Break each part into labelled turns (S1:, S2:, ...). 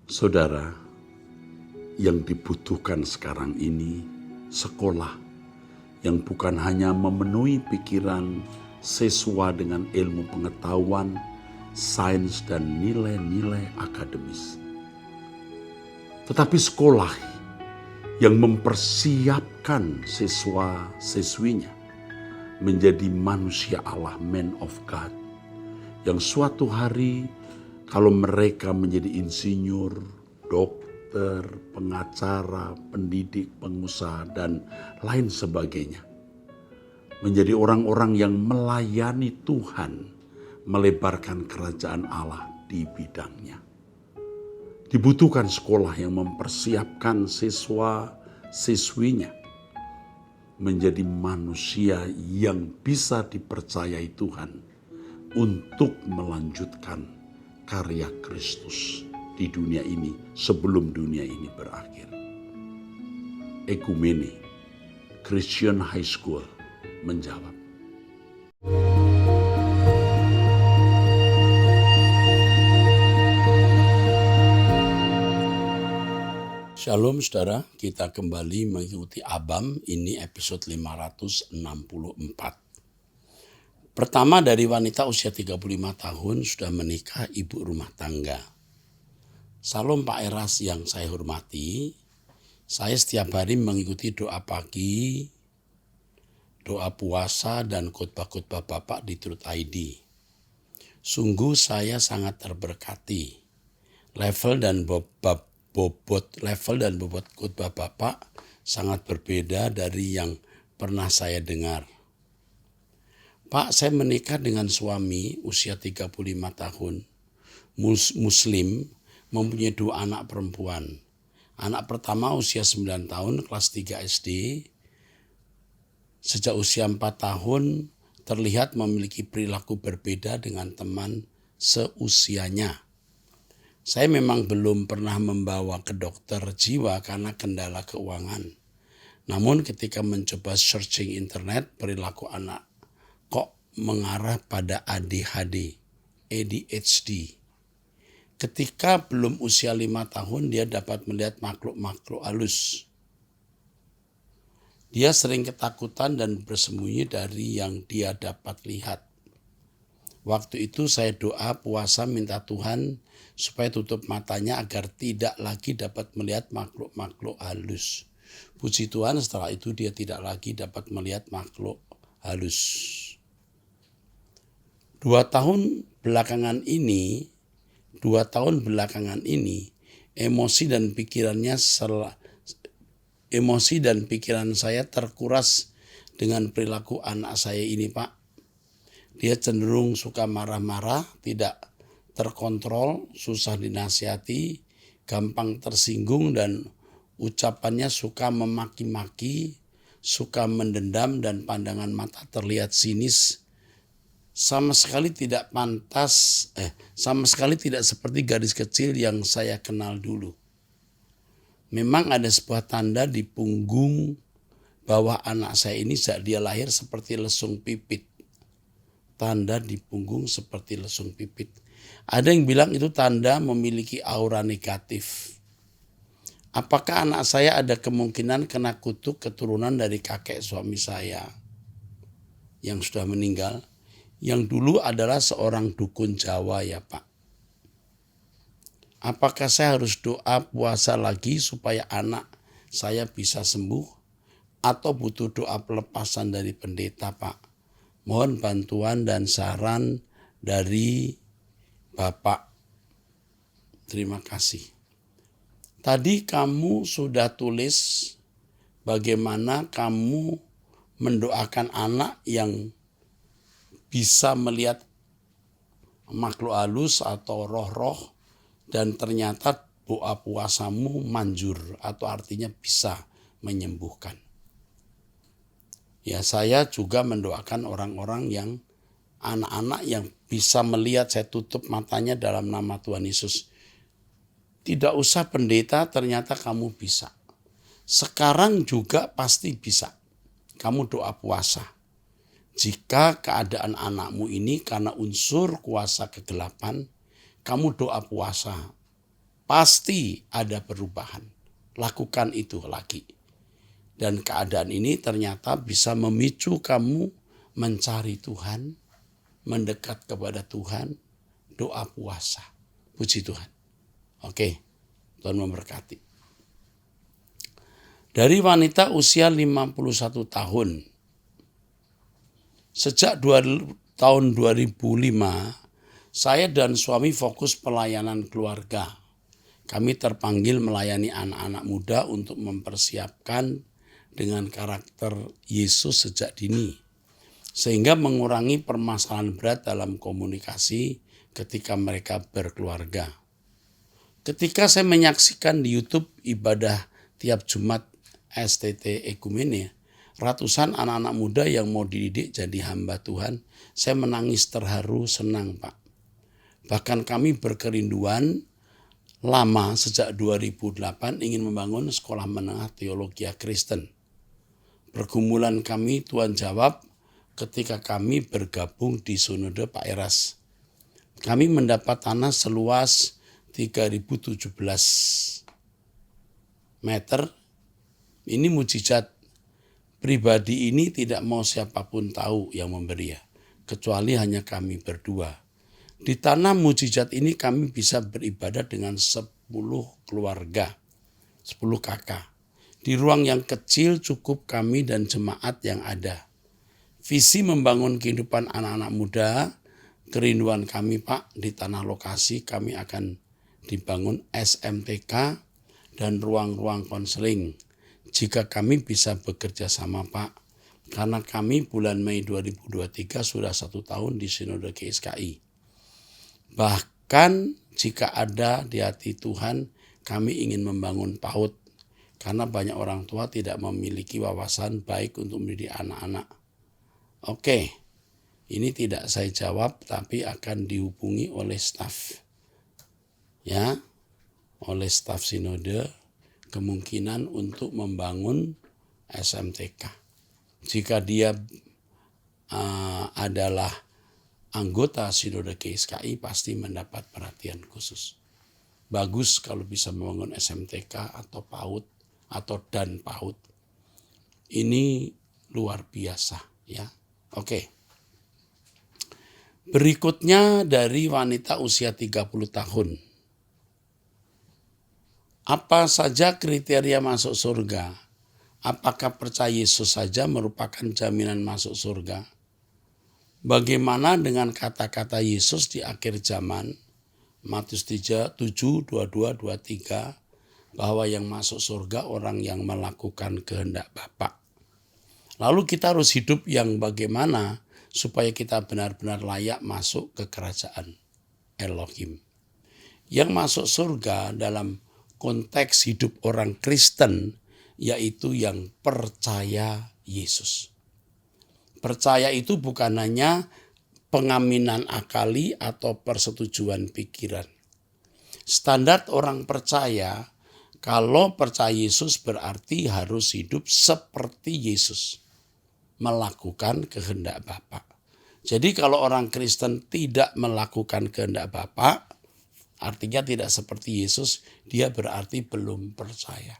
S1: Saudara, yang dibutuhkan sekarang ini sekolah yang bukan hanya memenuhi pikiran siswa dengan ilmu pengetahuan, sains, dan nilai-nilai akademis. Tetapi sekolah yang mempersiapkan siswa-siswinya menjadi manusia Allah, man of God, yang suatu hari kalau mereka menjadi insinyur, dokter, pengacara, pendidik, pengusaha, dan lain sebagainya, menjadi orang-orang yang melayani Tuhan, melebarkan kerajaan Allah di bidangnya. Dibutuhkan sekolah yang mempersiapkan siswa-siswinya menjadi manusia yang bisa dipercayai Tuhan untuk melanjutkan karya Kristus di dunia ini sebelum dunia ini berakhir. Ekumene Christian High School menjawab. Shalom saudara, kita kembali mengikuti ABAM, ini episode 564. Pertama dari wanita usia 35 tahun sudah menikah, ibu rumah tangga. Salam Pak Eras yang saya hormati, saya setiap hari mengikuti doa pagi, doa puasa, dan khotbah-khotbah Bapak di Truth ID. Sungguh saya sangat terberkati. Level dan bobot khotbah Bapak sangat berbeda dari yang pernah saya dengar. Pak, saya menikah dengan suami usia 35 tahun, Muslim, mempunyai 2 anak perempuan. Anak pertama usia 9 tahun, kelas 3 SD. Sejak usia 4 tahun, terlihat memiliki perilaku berbeda dengan teman seusianya. Saya memang belum pernah membawa ke dokter jiwa karena kendala keuangan. Namun ketika mencoba searching internet, perilaku anak kok mengarah pada ADHD. Ketika belum usia 5 tahun, dia dapat melihat makhluk-makhluk halus. Dia sering ketakutan dan bersembunyi dari yang dia dapat lihat. Waktu itu saya doa puasa minta Tuhan supaya tutup matanya agar tidak lagi dapat melihat makhluk-makhluk halus. Puji Tuhan, setelah itu dia tidak lagi dapat melihat makhluk halus. 2 tahun belakangan ini, emosi dan pikiran saya terkuras dengan perilaku anak saya ini, Pak. Dia cenderung suka marah-marah, tidak terkontrol, susah dinasihati, gampang tersinggung, dan ucapannya suka memaki-maki, suka mendendam, dan pandangan mata terlihat sinis. Sama sekali tidak seperti gadis kecil yang saya kenal dulu. Memang ada sebuah tanda di punggung bahwa anak saya ini sejak dia lahir seperti lesung pipit. Tanda di punggung seperti lesung pipit. Ada yang bilang itu tanda memiliki aura negatif. Apakah anak saya ada kemungkinan kena kutuk keturunan dari kakek suami saya yang sudah meninggal? Yang dulu adalah seorang dukun Jawa ya Pak. Apakah saya harus doa puasa lagi supaya anak saya bisa sembuh? Atau butuh doa pelepasan dari pendeta Pak? Mohon bantuan dan saran dari Bapak. Terima kasih. Tadi kamu sudah tulis bagaimana kamu mendoakan anak yang bisa melihat makhluk halus atau roh-roh, dan ternyata doa puasamu manjur atau artinya bisa menyembuhkan. Ya, saya juga mendoakan orang-orang yang anak-anak yang bisa melihat, saya tutup matanya dalam nama Tuhan Yesus. Tidak usah pendeta, ternyata kamu bisa. Sekarang juga pasti bisa. Kamu doa puasa. Jika keadaan anakmu ini karena unsur kuasa kegelapan, kamu doa puasa. pasti ada perubahan. Lakukan itu lagi. Dan keadaan ini ternyata bisa memicu kamu mencari Tuhan, mendekat kepada Tuhan, doa puasa. Puji Tuhan. Oke, Tuhan memberkati. Dari wanita usia 51 tahun, sejak tahun 2005, saya dan suami fokus pelayanan keluarga. Kami terpanggil melayani anak-anak muda untuk mempersiapkan dengan karakter Yesus sejak dini, sehingga mengurangi permasalahan berat dalam komunikasi ketika mereka berkeluarga. Ketika saya menyaksikan di YouTube ibadah tiap Jumat STT Ekumene, ratusan anak-anak muda yang mau dididik jadi hamba Tuhan, saya menangis terharu, senang Pak. Bahkan kami berkerinduan lama sejak 2008 ingin membangun sekolah menengah teologi Kristen. Pergumulan kami Tuhan jawab ketika kami bergabung di Sinode Pak Eras. Kami mendapat tanah seluas 3017 meter. Ini mujizat. Pribadi ini tidak mau siapapun tahu yang memberi ya, kecuali hanya kami berdua. Di tanah mujizat ini kami bisa beribadah dengan 10 keluarga, 10 kakak. Di ruang yang kecil cukup kami dan jemaat yang ada. Visi membangun kehidupan anak-anak muda, kerinduan kami Pak, di tanah lokasi kami akan dibangun SMTK dan ruang-ruang konseling. Jika kami bisa bekerja sama Pak, karena kami bulan Mei 2023 sudah 1 tahun di Sinode GSKI. Bahkan jika ada di hati Tuhan, kami ingin membangun PAUD, karena banyak orang tua tidak memiliki wawasan baik untuk mendidik anak-anak. Oke, ini tidak saya jawab, tapi akan dihubungi oleh staf. Ya, oleh staf Sinode, kemungkinan untuk membangun SMTK. Jika dia adalah anggota Sinode GSKI, pasti mendapat perhatian khusus. Bagus kalau bisa membangun SMTK atau PAUD atau dan PAUD. Ini luar biasa ya. Oke. Berikutnya dari wanita usia 30 tahun. Apa saja kriteria masuk surga? Apakah percaya Yesus saja merupakan jaminan masuk surga? Bagaimana dengan kata-kata Yesus di akhir zaman? Matius 7:22-23, bahwa yang masuk surga orang yang melakukan kehendak Bapa. Lalu kita harus hidup yang bagaimana supaya kita benar-benar layak masuk ke kerajaan Elohim. Yang masuk surga dalam konteks hidup orang Kristen yaitu yang percaya Yesus. Percaya itu bukan hanya pengaminan akali atau persetujuan pikiran. Standar orang percaya, kalau percaya Yesus berarti harus hidup seperti Yesus, melakukan kehendak Bapa. Jadi kalau orang Kristen tidak melakukan kehendak Bapa, artinya tidak seperti Yesus, dia berarti belum percaya.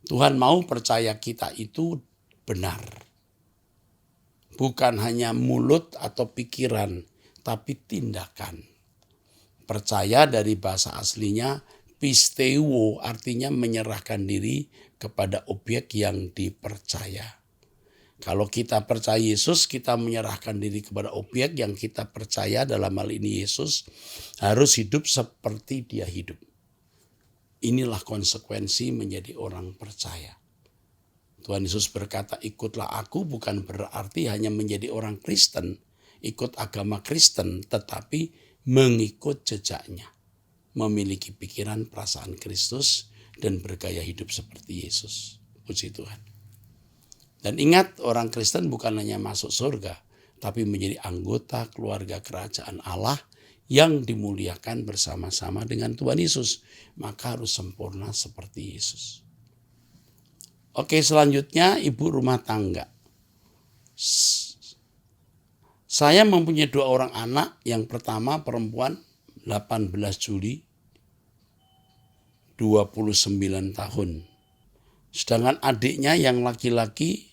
S1: Tuhan mau percaya kita itu benar. Bukan hanya mulut atau pikiran, tapi tindakan. Percaya dari bahasa aslinya pisteuo, artinya menyerahkan diri kepada objek yang dipercaya. Kalau kita percaya Yesus, kita menyerahkan diri kepada objek yang kita percaya, dalam hal ini Yesus, harus hidup seperti dia hidup. Inilah konsekuensi menjadi orang percaya. Tuhan Yesus berkata, ikutlah aku bukan berarti hanya menjadi orang Kristen, ikut agama Kristen, tetapi mengikut jejaknya. Memiliki pikiran perasaan Kristus dan bergaya hidup seperti Yesus. Puji Tuhan. Dan ingat, orang Kristen bukan hanya masuk surga, tapi menjadi anggota keluarga kerajaan Allah yang dimuliakan bersama-sama dengan Tuhan Yesus. Maka harus sempurna seperti Yesus. Oke, selanjutnya ibu rumah tangga. Saya mempunyai 2 orang anak. Yang pertama perempuan, 18 Juli 29 tahun. Sedangkan adiknya yang laki-laki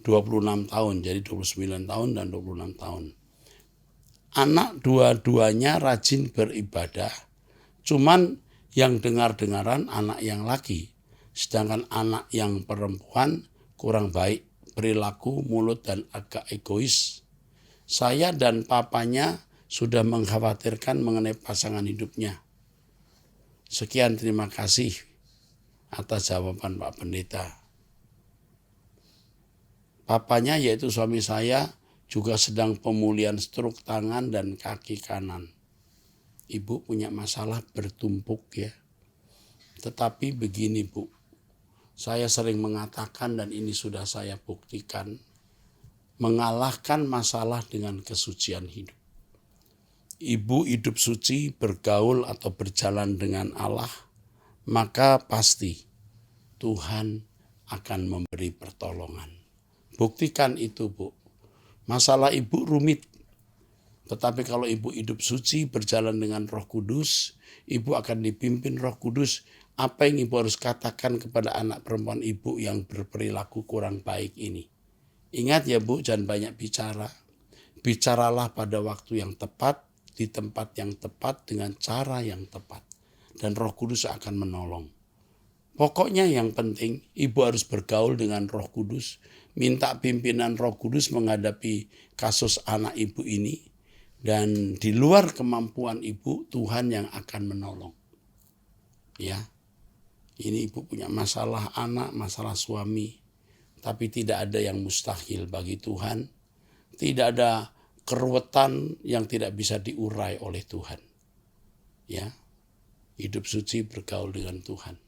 S1: 26 tahun, jadi 29 tahun dan 26 tahun. Anak dua-duanya rajin beribadah, cuman yang dengar-dengaran anak yang laki. Sedangkan anak yang perempuan kurang baik, perilaku, mulut, dan agak egois. Saya dan papanya sudah mengkhawatirkan mengenai pasangan hidupnya. Sekian, terima kasih atas jawaban Pak Pendeta. Papanya, yaitu suami saya, juga sedang pemulihan stroke tangan dan kaki kanan. Ibu punya masalah bertumpuk ya. Tetapi begini Bu, saya sering mengatakan dan ini sudah saya buktikan, mengalahkan masalah dengan kesucian hidup. Ibu hidup suci, bergaul atau berjalan dengan Allah, maka pasti Tuhan akan memberi pertolongan. Buktikan itu Bu. Masalah ibu rumit, tetapi kalau ibu hidup suci, berjalan dengan Roh Kudus, ibu akan dipimpin Roh Kudus. Apa yang ibu harus katakan kepada anak perempuan ibu yang berperilaku kurang baik ini? Ingat ya Bu, jangan banyak bicara. Bicaralah pada waktu yang tepat, di tempat yang tepat, dengan cara yang tepat. Dan Roh Kudus akan menolong. Pokoknya yang penting, ibu harus bergaul dengan Roh Kudus, minta pimpinan Roh Kudus menghadapi kasus anak ibu ini, dan di luar kemampuan ibu, Tuhan yang akan menolong. Ya, ini ibu punya masalah anak, masalah suami, tapi tidak ada yang mustahil bagi Tuhan. Tidak ada keruwetan yang tidak bisa diurai oleh Tuhan. Ya, hidup suci, bergaul dengan Tuhan,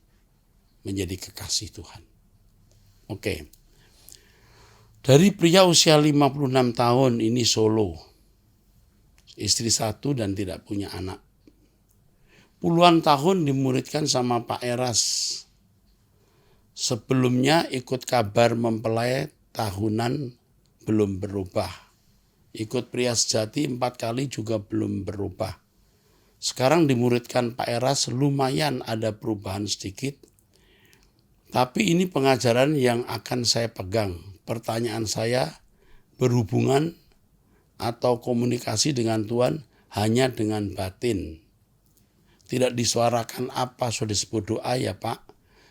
S1: menjadi kekasih Tuhan. Oke. Dari pria usia 56 tahun ini solo. Istri satu dan tidak punya anak. Puluhan tahun dimuridkan sama Pak Eras. Sebelumnya ikut kabar mempelai tahunan belum berubah. Ikut pria sejati 4 kali juga belum berubah. Sekarang dimuridkan Pak Eras lumayan ada perubahan sedikit. Tapi ini pengajaran yang akan saya pegang. Pertanyaan saya, berhubungan atau komunikasi dengan Tuhan hanya dengan batin. Tidak disuarakan apa sudah disebut doa ya Pak.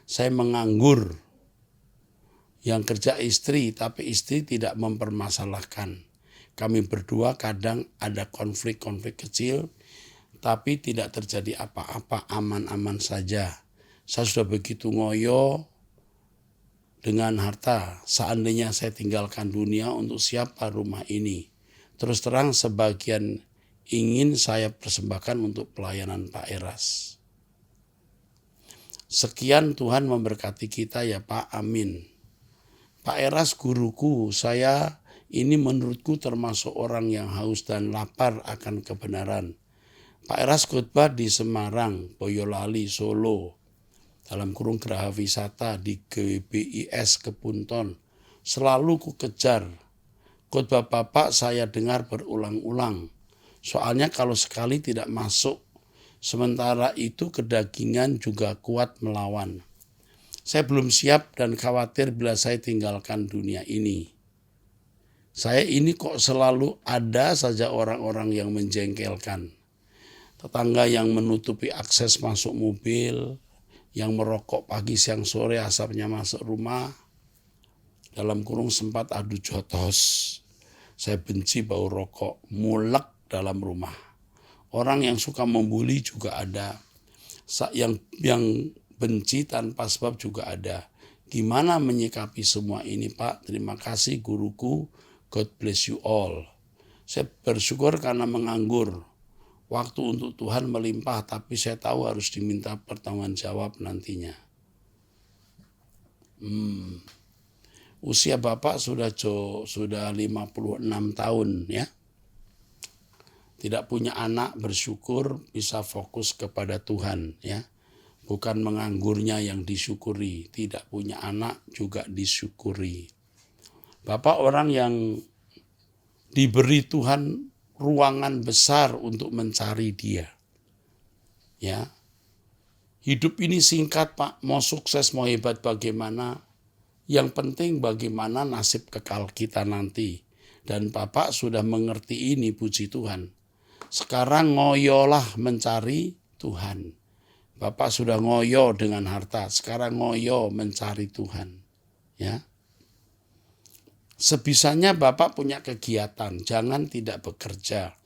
S1: Saya menganggur. Yang kerja istri, tapi istri tidak mempermasalahkan. Kami berdua kadang ada konflik-konflik kecil, tapi tidak terjadi apa-apa, aman-aman saja. Saya sudah begitu ngoyo dengan harta. Seandainya saya tinggalkan dunia untuk siapa rumah ini? Terus terang sebagian ingin saya persembahkan untuk pelayanan Pak Eras. Sekian, Tuhan memberkati kita ya Pak, amin. Pak Eras guruku, saya ini menurutku termasuk orang yang haus dan lapar akan kebenaran. Pak Eras khotbah di Semarang, Boyolali, Solo, dalam kurung Geraha Wisata di GBIS Kepunton. Selalu ku kejar. Khotbah Bapak saya dengar berulang-ulang. Soalnya kalau sekali tidak masuk, sementara itu kedagingan juga kuat melawan. Saya belum siap dan khawatir bila saya tinggalkan dunia ini. Saya ini kok selalu ada saja orang-orang yang menjengkelkan. Tetangga yang menutupi akses masuk mobil, yang merokok pagi siang sore asapnya masuk rumah. Dalam kurung sempat adu jotos. Saya benci bau rokok, mulek dalam rumah. Orang yang suka membuli juga ada. Yang benci tanpa sebab juga ada. Gimana menyikapi semua ini Pak? Terima kasih guruku. God bless you all. Saya bersyukur karena menganggur. Waktu untuk Tuhan melimpah, tapi saya tahu harus diminta pertanggung jawab nantinya. Usia Bapak sudah 56 tahun ya. Tidak punya anak, bersyukur bisa fokus kepada Tuhan ya. Bukan menganggurnya yang disyukuri, tidak punya anak juga disyukuri. Bapak orang yang diberi Tuhan ruangan besar untuk mencari Dia. Ya. Hidup ini singkat Pak, mau sukses, mau hebat bagaimana. Yang penting bagaimana nasib kekal kita nanti. Dan Bapak sudah mengerti ini, puji Tuhan. Sekarang ngoyolah mencari Tuhan. Bapak sudah ngoyo dengan harta, sekarang ngoyo mencari Tuhan. Ya. Sebisanya Bapak punya kegiatan, jangan tidak bekerja.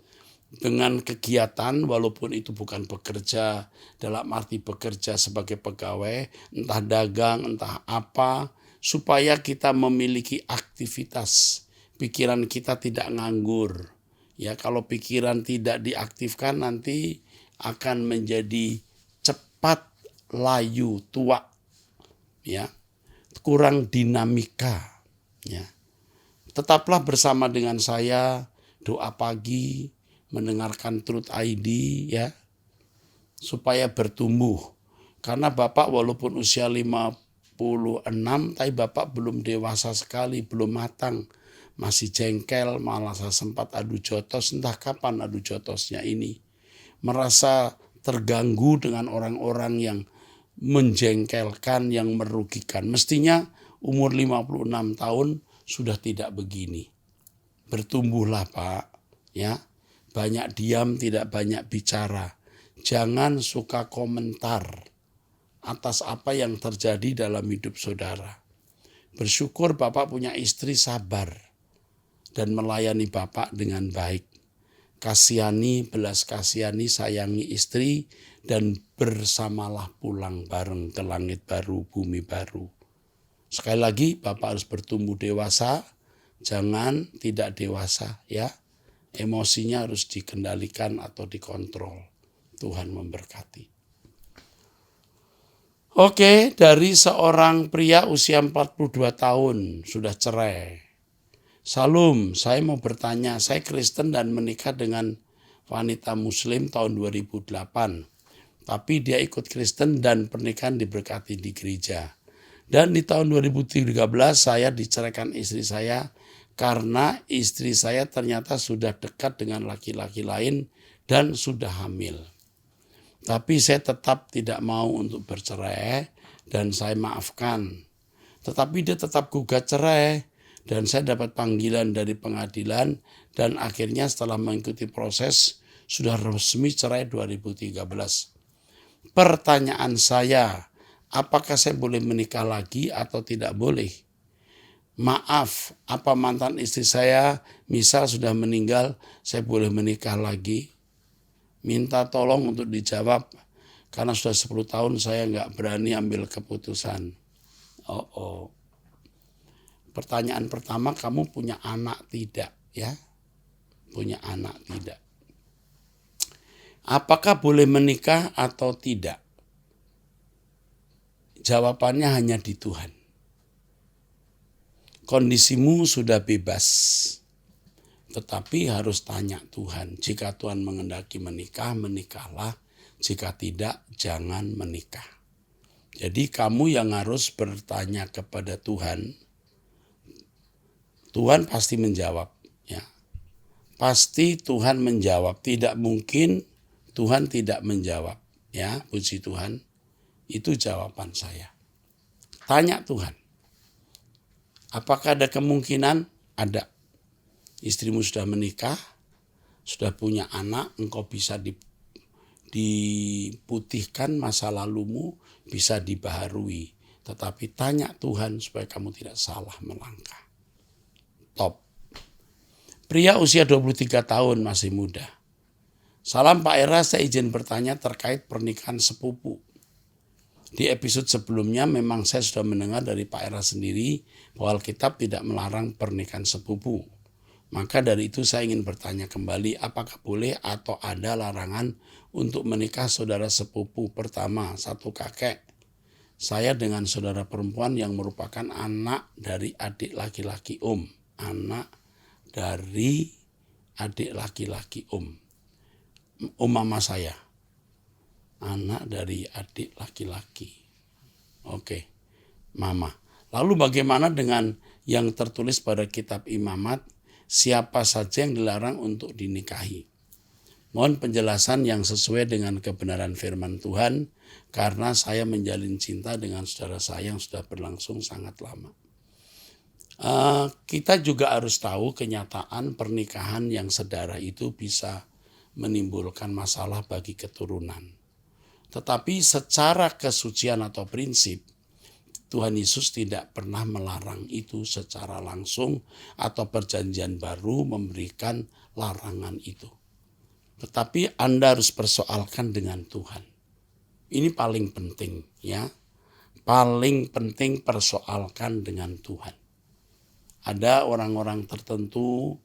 S1: Dengan kegiatan walaupun itu bukan bekerja, dalam arti bekerja sebagai pegawai, entah dagang, entah apa, supaya kita memiliki aktivitas. Pikiran kita tidak nganggur. Ya, kalau pikiran tidak diaktifkan nanti akan menjadi cepat layu, tua. Ya. Kurang dinamika. Ya. Tetaplah bersama dengan saya, doa pagi, mendengarkan Truth ID ya, supaya bertumbuh. Karena Bapak walaupun usia 56, tapi Bapak belum dewasa sekali, belum matang. Masih jengkel, malah saya sempat adu jotos, entah kapan adu jotosnya ini. Merasa terganggu dengan orang-orang yang menjengkelkan, yang merugikan. Mestinya umur 56 tahun sudah tidak begini. Bertumbuhlah Pak, ya. Banyak diam, tidak banyak bicara. Jangan suka komentar atas apa yang terjadi dalam hidup saudara. Bersyukur Bapak punya istri sabar dan melayani Bapak dengan baik. Kasihani, belas kasihani, sayangi istri, dan bersamalah pulang bareng ke langit baru, bumi baru. Sekali lagi, Bapak harus bertumbuh dewasa, jangan tidak dewasa ya. Emosinya harus dikendalikan atau dikontrol. Tuhan memberkati. Oke, dari seorang pria usia 42 tahun sudah cerai. Salam, saya mau bertanya, saya Kristen dan menikah dengan wanita Muslim tahun 2008. Tapi dia ikut Kristen dan pernikahan diberkati di gereja. Dan di tahun 2013 saya diceraikan istri saya karena istri saya ternyata sudah dekat dengan laki-laki lain dan sudah hamil. Tapi saya tetap tidak mau untuk bercerai dan saya maafkan. Tetapi dia tetap gugat cerai dan saya dapat panggilan dari pengadilan dan akhirnya setelah mengikuti proses sudah resmi cerai 2013. Pertanyaan saya, apakah saya boleh menikah lagi atau tidak boleh? Maaf, apa mantan istri saya misal sudah meninggal, saya boleh menikah lagi? Minta tolong untuk dijawab, karena sudah 10 tahun saya nggak berani ambil keputusan. Pertanyaan pertama, kamu punya anak tidak? Ya, punya anak tidak? Apakah boleh menikah atau tidak? Jawabannya hanya di Tuhan. Kondisimu sudah bebas, tetapi harus tanya Tuhan. Jika Tuhan mengendaki menikah, menikahlah. Jika tidak, jangan menikah. Jadi kamu yang harus bertanya kepada Tuhan. Tuhan pasti menjawab. Ya. Pasti Tuhan menjawab. Tidak mungkin Tuhan tidak menjawab. Ya, puji Tuhan. Itu jawaban saya. Tanya Tuhan. Apakah ada kemungkinan? Ada. Istrimu sudah menikah, sudah punya anak, engkau bisa diputihkan masa lalumu, bisa dibaharui. Tetapi tanya Tuhan supaya kamu tidak salah melangkah. Top. Pria usia 23 tahun masih muda. Salam Pak Era, saya izin bertanya terkait pernikahan sepupu. Di episode sebelumnya memang saya sudah mendengar dari Pak Era sendiri bahwa Alkitab tidak melarang pernikahan sepupu. Maka dari itu saya ingin bertanya kembali, apakah boleh atau ada larangan untuk menikah saudara sepupu? Pertama, satu kakek. Saya dengan saudara perempuan yang merupakan anak dari adik laki-laki Om. Anak dari adik laki-laki Om mama saya. Anak dari adik laki-laki. Oke, mama. Lalu bagaimana dengan yang tertulis pada kitab Imamat, siapa saja yang dilarang untuk dinikahi? Mohon penjelasan yang sesuai dengan kebenaran firman Tuhan, karena saya menjalin cinta dengan saudara saya yang sudah berlangsung sangat lama. Kita juga harus tahu kenyataan pernikahan yang sedara itu bisa menimbulkan masalah bagi keturunan. Tetapi secara kesucian atau prinsip, Tuhan Yesus tidak pernah melarang itu secara langsung atau perjanjian baru memberikan larangan itu. Tetapi Anda harus persoalkan dengan Tuhan. Ini paling penting ya. Paling penting persoalkan dengan Tuhan. Ada orang-orang tertentu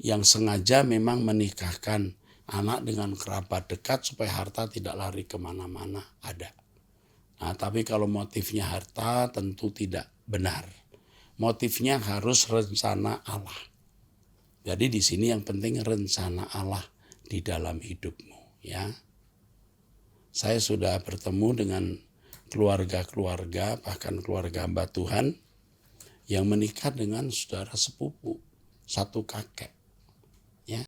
S1: yang sengaja memang menikahkan anak dengan kerabat dekat supaya harta tidak lari kemana-mana. Ada. Nah, tapi kalau motifnya harta tentu tidak benar. Motifnya harus rencana Allah. Jadi di sini yang penting rencana Allah di dalam hidupmu, ya. Saya sudah bertemu dengan keluarga-keluarga, bahkan keluarga hamba Tuhan yang menikah dengan saudara sepupu, satu kakek, ya.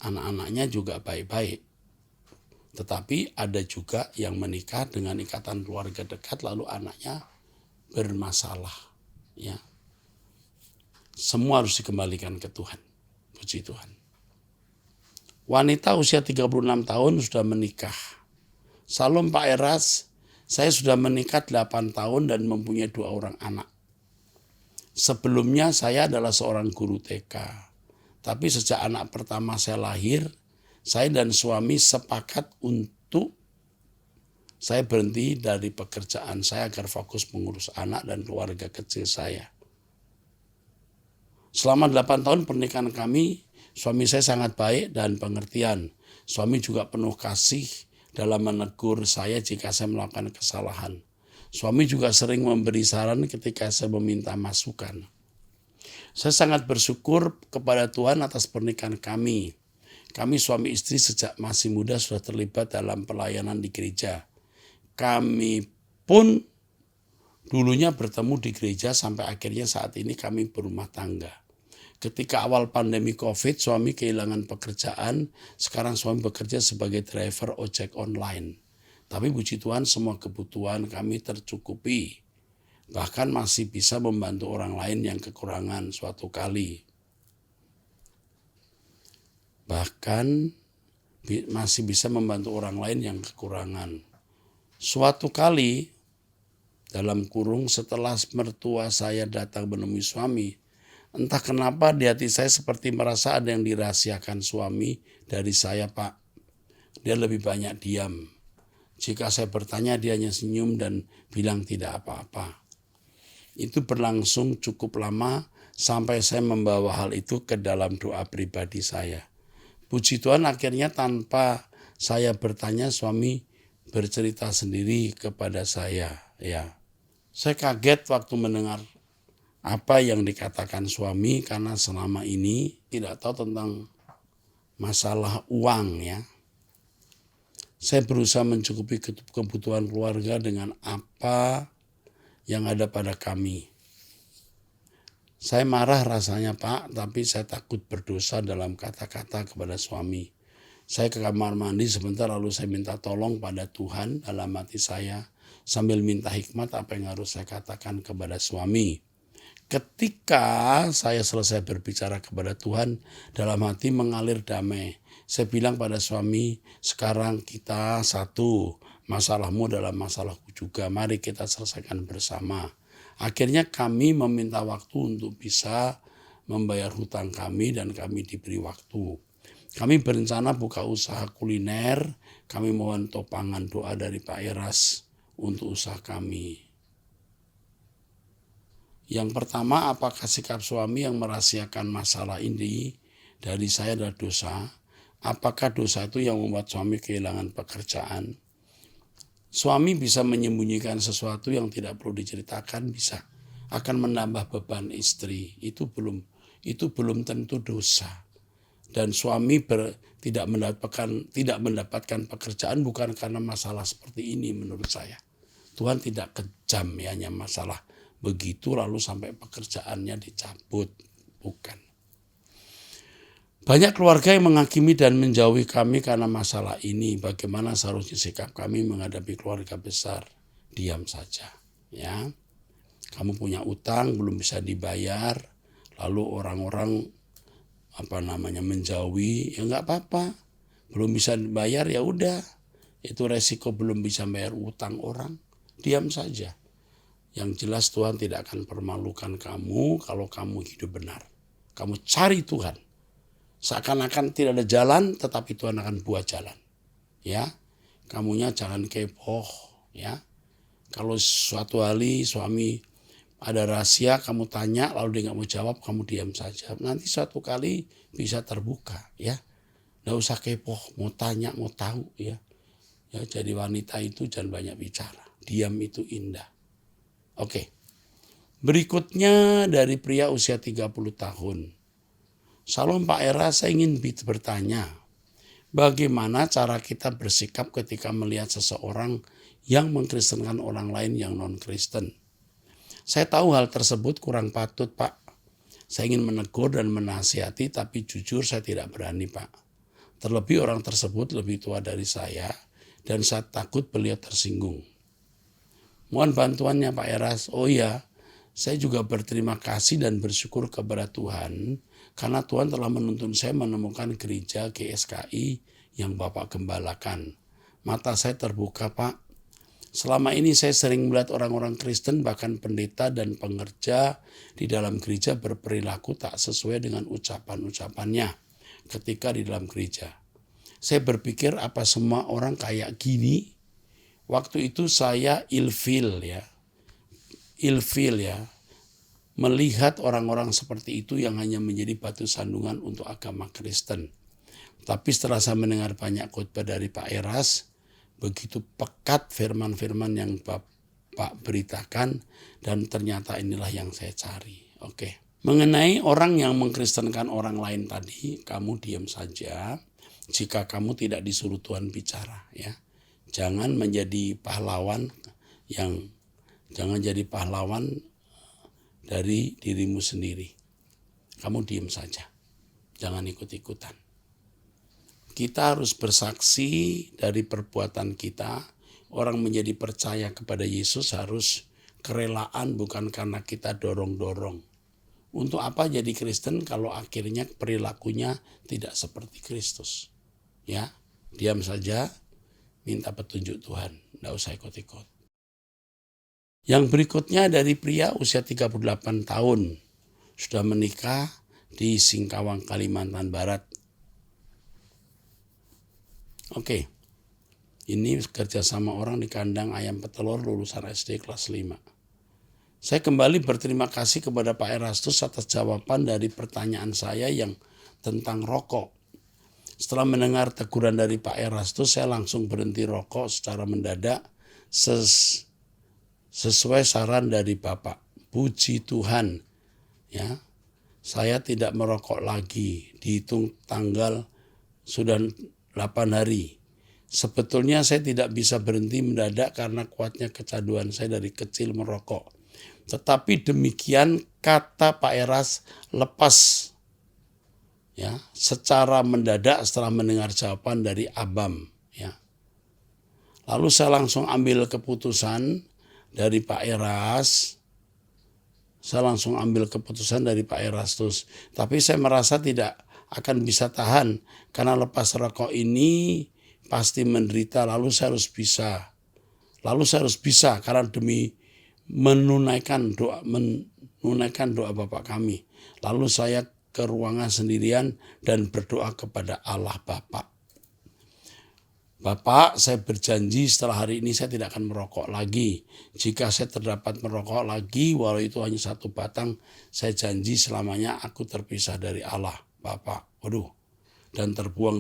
S1: Anak-anaknya juga baik-baik. Tetapi ada juga yang menikah dengan ikatan keluarga dekat lalu anaknya bermasalah, ya. Semua harus dikembalikan ke Tuhan. Puji Tuhan. Wanita usia 36 tahun sudah menikah. Salam Pak Eras, saya sudah menikah 8 tahun dan mempunyai 2 orang anak. Sebelumnya saya adalah seorang guru TK. Tapi sejak anak pertama saya lahir, saya dan suami sepakat untuk saya berhenti dari pekerjaan saya agar fokus mengurus anak dan keluarga kecil saya. Selama 8 tahun pernikahan kami, suami saya sangat baik dan pengertian. Suami juga penuh kasih dalam menegur saya jika saya melakukan kesalahan. Suami juga sering memberi saran ketika saya meminta masukan. Saya sangat bersyukur kepada Tuhan atas pernikahan kami. Kami suami istri sejak masih muda sudah terlibat dalam pelayanan di gereja. Kami pun dulunya bertemu di gereja sampai akhirnya saat ini kami berumah tangga. Ketika awal pandemi COVID, suami kehilangan pekerjaan. Sekarang suami bekerja sebagai driver ojek online. Tapi puji Tuhan semua kebutuhan kami tercukupi. Bahkan masih bisa membantu orang lain yang kekurangan suatu kali. Bahkan masih bisa membantu orang lain yang kekurangan. Suatu kali, dalam kurung setelah mertua saya datang menemui suami, entah kenapa di hati saya seperti merasa ada yang dirahasiakan suami dari saya, Pak. Dia lebih banyak diam. Jika saya bertanya, dia hanya senyum dan bilang tidak apa-apa. Itu berlangsung cukup lama sampai saya membawa hal itu ke dalam doa pribadi saya. Puji Tuhan akhirnya tanpa saya bertanya suami bercerita sendiri kepada saya. Ya, saya kaget waktu mendengar apa yang dikatakan suami karena selama ini tidak tahu tentang masalah uang ya. Saya berusaha mencukupi kebutuhan keluarga dengan apa yang ada pada kami. Saya marah rasanya Pak, tapi saya takut berdosa dalam kata-kata kepada suami. Saya ke kamar mandi sebentar lalu saya minta tolong pada Tuhan dalam hati saya sambil minta hikmat apa yang harus saya katakan kepada suami. Ketika saya selesai berbicara kepada Tuhan, dalam hati mengalir damai. Saya bilang pada suami, sekarang kita satu, masalahmu dalam masalahku juga, mari kita selesaikan bersama. Akhirnya kami meminta waktu untuk bisa membayar hutang kami dan kami diberi waktu. Kami berencana buka usaha kuliner, kami mohon topangan doa dari Pak Eras untuk usaha kami. Yang pertama, apakah sikap suami yang merahasiakan masalah ini dari saya adalah dosa? Apakah dosa itu yang membuat suami kehilangan pekerjaan? Suami bisa menyembunyikan sesuatu yang tidak perlu diceritakan, bisa akan menambah beban istri. Itu belum tentu dosa. Dan suami tidak mendapatkan pekerjaan bukan karena masalah seperti ini menurut saya. Tuhan tidak kejam ya, hanya masalah begitu lalu sampai pekerjaannya dicabut, bukan. Banyak keluarga yang menghakimi dan menjauhi kami karena masalah ini. Bagaimana seharusnya sikap kami menghadapi keluarga besar? Diam saja, ya. Kamu punya utang belum bisa dibayar, lalu orang-orang menjauhi, ya nggak apa-apa. Belum bisa dibayar, ya udah. Itu resiko belum bisa bayar utang orang. Diam saja. Yang jelas Tuhan tidak akan permalukan kamu kalau kamu hidup benar. Kamu cari Tuhan. Seakan-akan tidak ada jalan, tetapi Tuhan akan buat jalan. Ya, kamunya jangan kepo. Ya, kalau suatu hari suami ada rahasia, kamu tanya, lalu dia nggak mau jawab, kamu diam saja. Nanti suatu kali bisa terbuka. Ya, nggak usah kepo, mau tanya, mau tahu. Ya, jadi wanita itu jangan banyak bicara. Diam itu indah. Oke. Berikutnya dari pria usia 30 tahun. Salam Pak Era, saya ingin bertanya, bagaimana cara kita bersikap ketika melihat seseorang yang mengkristenkan orang lain yang non-Kristen? Saya tahu hal tersebut kurang patut, Pak. Saya ingin menegur dan menasihati, tapi jujur saya tidak berani, Pak. Terlebih orang tersebut lebih tua dari saya, dan saya takut beliau tersinggung. Mohon bantuannya Pak Eras. Oh iya, saya juga berterima kasih dan bersyukur kepada Tuhan karena Tuhan telah menuntun saya menemukan gereja GSKI yang Bapak gembalakan. Mata saya terbuka, Pak. Selama ini saya sering melihat orang-orang Kristen bahkan pendeta dan pengerja di dalam gereja berperilaku tak sesuai dengan ucapan-ucapannya ketika di dalam gereja. Saya berpikir apa semua orang kayak gini? Waktu itu saya ilfil ya. Melihat orang-orang seperti itu yang hanya menjadi batu sandungan untuk agama Kristen. Tapi setelah saya mendengar banyak khotbah dari Pak Eras, begitu pekat firman-firman yang Bapak beritakan, dan ternyata inilah yang saya cari. Oke. Mengenai orang yang mengkristenkan orang lain tadi, kamu diam saja jika kamu tidak disuruh Tuhan bicara, ya. Jangan menjadi pahlawan dari dirimu sendiri. Kamu diam saja. Jangan ikut-ikutan. Kita harus bersaksi dari perbuatan kita. Orang menjadi percaya kepada Yesus harus kerelaan, bukan karena kita dorong-dorong. Untuk apa jadi Kristen kalau akhirnya perilakunya tidak seperti Kristus? Ya, diam saja, minta petunjuk Tuhan. Tidak usah ikut-ikut. Yang berikutnya dari pria usia 38 tahun, sudah menikah di Singkawang, Kalimantan Barat. Oke, ini kerjasama orang di kandang ayam petelur lulusan SD kelas 5. Saya kembali berterima kasih kepada Pak Erastus atas jawaban dari pertanyaan saya yang tentang rokok. Setelah mendengar teguran dari Pak Erastus, saya langsung berhenti rokok secara mendadak sesuai saran dari Bapak. Puji Tuhan, ya, saya tidak merokok lagi. Dihitung tanggal sudah 8 hari. Sebetulnya saya tidak bisa berhenti mendadak karena kuatnya kecanduan saya dari kecil merokok. Tetapi demikian kata Pak Eras, lepas, ya, secara mendadak setelah mendengar jawaban dari Abam, ya. Lalu saya langsung ambil keputusan dari Pak Eras. Pak Erastus. Tapi saya merasa tidak akan bisa tahan karena lepas rokok ini pasti menderita. Lalu saya harus bisa karena demi menunaikan doa Bapak kami. Lalu saya ke ruangan sendirian dan berdoa kepada Allah Bapak. Bapak, saya berjanji setelah hari ini saya tidak akan merokok lagi. Jika saya terdapat merokok lagi, walau itu hanya 1 batang, saya janji selamanya aku terpisah dari Allah, Bapak. Dan terbuang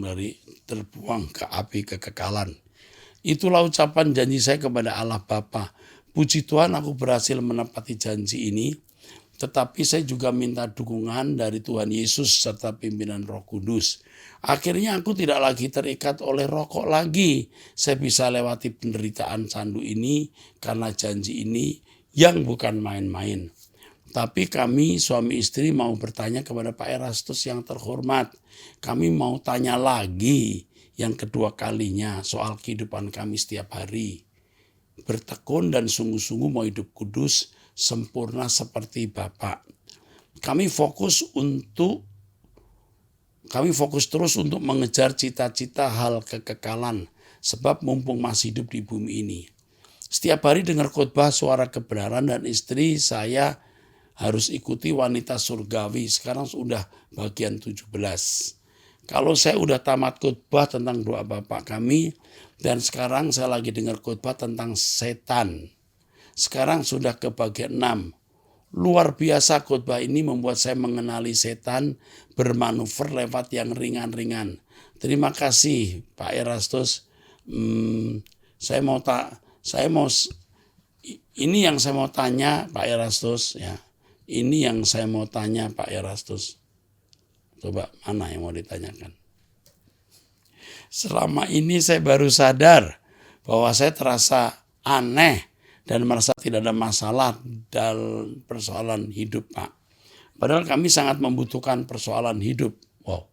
S1: ke api kekekalan. Itulah ucapan janji saya kepada Allah Bapa. Puji Tuhan aku berhasil menepati janji ini. Tetapi saya juga minta dukungan dari Tuhan Yesus serta pimpinan Roh Kudus. Akhirnya aku tidak lagi terikat oleh rokok lagi. Saya bisa lewati penderitaan candu ini karena janji ini yang bukan main-main. Tapi kami suami istri mau bertanya kepada Pak Erastus yang terhormat. Kami mau tanya lagi yang kedua kalinya soal kehidupan kami setiap hari. Bertekun dan sungguh-sungguh mau hidup kudus, sempurna seperti Bapak. Kami fokus terus untuk mengejar cita-cita hal kekekalan, sebab mumpung masih hidup di bumi ini. Setiap hari dengar khotbah suara kebenaran dan istri saya harus ikuti wanita surgawi. Sekarang sudah bagian 17. Kalau saya udah tamat khotbah tentang doa Bapak kami, dan sekarang saya lagi dengar khotbah tentang setan. Sekarang sudah ke bagian 6. Luar biasa khotbah ini membuat saya mengenali setan bermanuver lewat yang ringan-ringan. Terima kasih Pak Erastus. Ini yang saya mau tanya Pak Erastus ya. Ini yang saya mau tanya Pak Erastus. Coba mana yang mau ditanyakan? Selama ini saya baru sadar bahwa saya terasa aneh dan merasa tidak ada masalah dalam persoalan hidup, Pak. Padahal kami sangat membutuhkan persoalan hidup. Wow.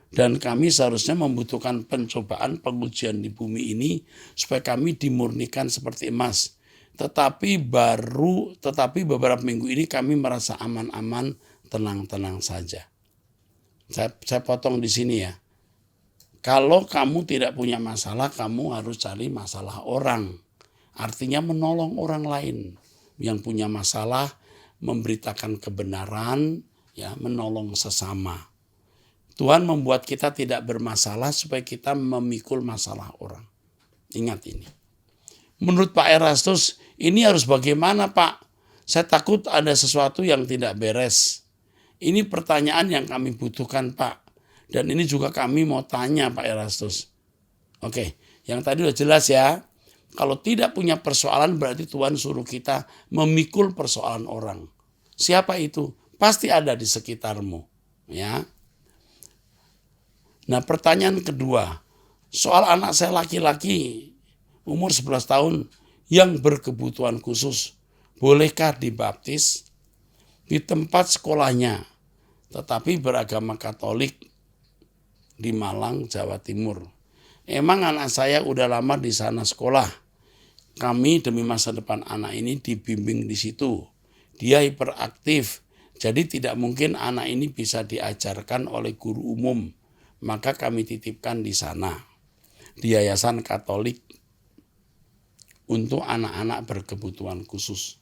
S1: Dan kami seharusnya membutuhkan pencobaan, pengujian di bumi ini supaya kami dimurnikan seperti emas. Tetapi beberapa minggu ini kami merasa aman-aman, tenang-tenang saja. Saya potong di sini ya. Kalau kamu tidak punya masalah, kamu harus cari masalah orang. Artinya menolong orang lain yang punya masalah, memberitakan kebenaran, ya, menolong sesama. Tuhan membuat kita tidak bermasalah supaya kita memikul masalah orang. Ingat ini. Menurut Pak Erastus, ini harus bagaimana Pak? Saya takut ada sesuatu yang tidak beres. Ini pertanyaan yang kami butuhkan Pak. Dan ini juga kami mau tanya Pak Erastus. Oke, yang tadi udah jelas ya. Kalau tidak punya persoalan berarti Tuhan suruh kita memikul persoalan orang. Siapa itu? Pasti ada di sekitarmu. Ya. Nah pertanyaan kedua. Soal anak saya laki-laki umur 11 tahun yang berkebutuhan khusus. Bolehkah dibaptis di tempat sekolahnya? Tetapi beragama Katolik di Malang, Jawa Timur. Emang anak saya udah lama di sana sekolah. Kami demi masa depan anak ini dibimbing di situ. Dia hiperaktif, jadi tidak mungkin anak ini bisa diajarkan oleh guru umum. Maka kami titipkan di sana, di Yayasan Katolik untuk anak-anak berkebutuhan khusus.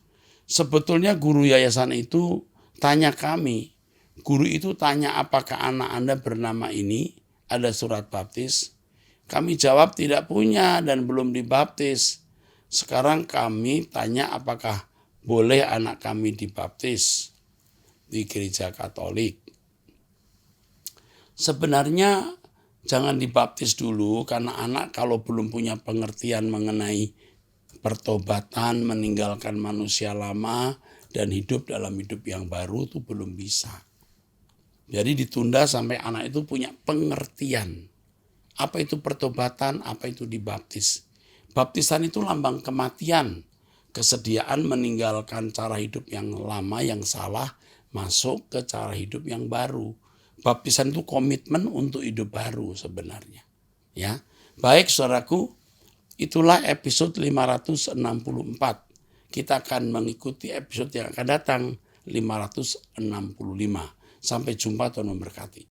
S1: Sebetulnya guru yayasan itu tanya kami, guru itu tanya apakah anak Anda bernama ini, ada surat baptis. Kami jawab tidak punya dan belum dibaptis. Sekarang kami tanya apakah boleh anak kami dibaptis di gereja Katolik. Sebenarnya jangan dibaptis dulu karena anak kalau belum punya pengertian mengenai pertobatan, meninggalkan manusia lama dan hidup dalam hidup yang baru itu belum bisa. Jadi ditunda sampai anak itu punya pengertian. Apa itu pertobatan, apa itu dibaptis. Baptisan itu lambang kematian, kesediaan meninggalkan cara hidup yang lama, yang salah, masuk ke cara hidup yang baru. Baptisan itu komitmen untuk hidup baru sebenarnya. Ya, baik saudaraku, itulah episode 564. Kita akan mengikuti episode yang akan datang 565. Sampai jumpa, Tuhan memberkati.